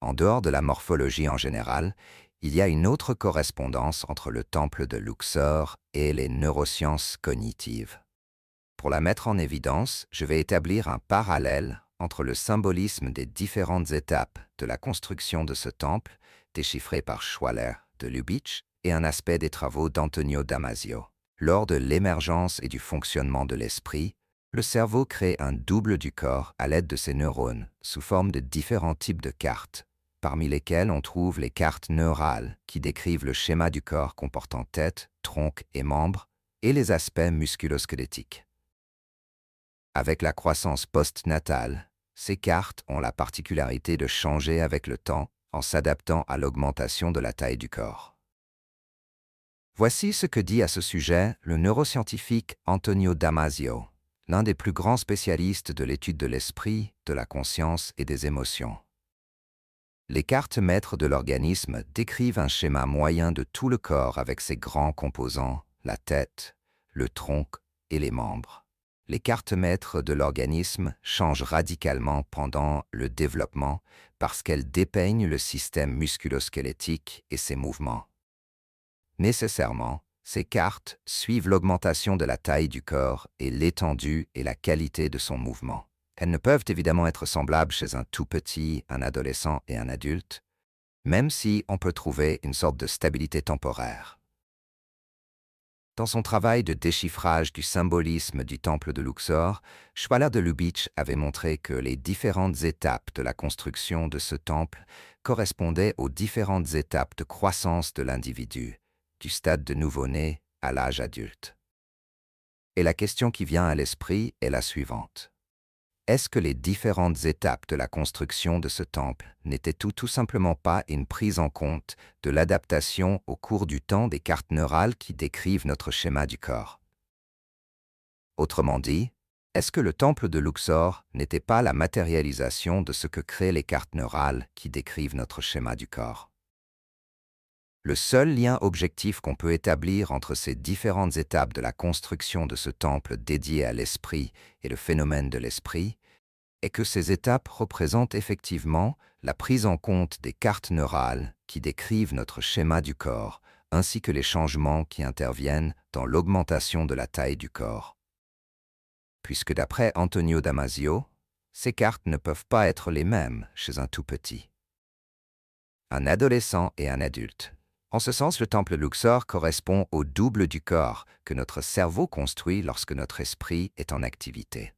En dehors de la morphologie en général, il y a une autre correspondance entre le temple de Luxor et les neurosciences cognitives. Pour la mettre en évidence, je vais établir un parallèle entre le symbolisme des différentes étapes de la construction de ce temple, déchiffré par Schwaller de Lubitsch, et un aspect des travaux d'Antonio Damasio. Lors de l'émergence et du fonctionnement de l'esprit, le cerveau crée un double du corps à l'aide de ses neurones, sous forme de différents types de cartes, parmi lesquelles on trouve les cartes neurales qui décrivent le schéma du corps comportant tête, tronc et membres, et les aspects musculosquelettiques. Avec la croissance postnatale, ces cartes ont la particularité de changer avec le temps en s'adaptant à l'augmentation de la taille du corps. Voici ce que dit à ce sujet le neuroscientifique Antonio Damasio, l'un des plus grands spécialistes de l'étude de l'esprit, de la conscience et des émotions. Les cartes maîtres de l'organisme décrivent un schéma moyen de tout le corps avec ses grands composants, la tête, le tronc et les membres. Les cartes maîtres de l'organisme changent radicalement pendant le développement parce qu'elles dépeignent le système musculosquelettique et ses mouvements. Nécessairement, ces cartes suivent l'augmentation de la taille du corps et l'étendue et la qualité de son mouvement. Elles ne peuvent évidemment être semblables chez un tout petit, un adolescent et un adulte, même si on peut trouver une sorte de stabilité temporaire. Dans son travail de déchiffrage du symbolisme du temple de Luxor, Schwaller de Lubitsch avait montré que les différentes étapes de la construction de ce temple correspondaient aux différentes étapes de croissance de l'individu, du stade de nouveau-né à l'âge adulte. Et la question qui vient à l'esprit est la suivante. Est-ce que les différentes étapes de la construction de ce temple n'étaient tout simplement pas une prise en compte de l'adaptation au cours du temps des cartes neurales qui décrivent notre schéma du corps? Autrement dit, est-ce que le temple de Luxor n'était pas la matérialisation de ce que créent les cartes neurales qui décrivent notre schéma du corps? Le seul lien objectif qu'on peut établir entre ces différentes étapes de la construction de ce temple dédié à l'esprit et le phénomène de l'esprit est que ces étapes représentent effectivement la prise en compte des cartes neurales qui décrivent notre schéma du corps, ainsi que les changements qui interviennent dans l'augmentation de la taille du corps. Puisque d'après Antonio Damasio, ces cartes ne peuvent pas être les mêmes chez un tout petit, un adolescent et un adulte. En ce sens, le temple Luxor correspond au double du corps que notre cerveau construit lorsque notre esprit est en activité.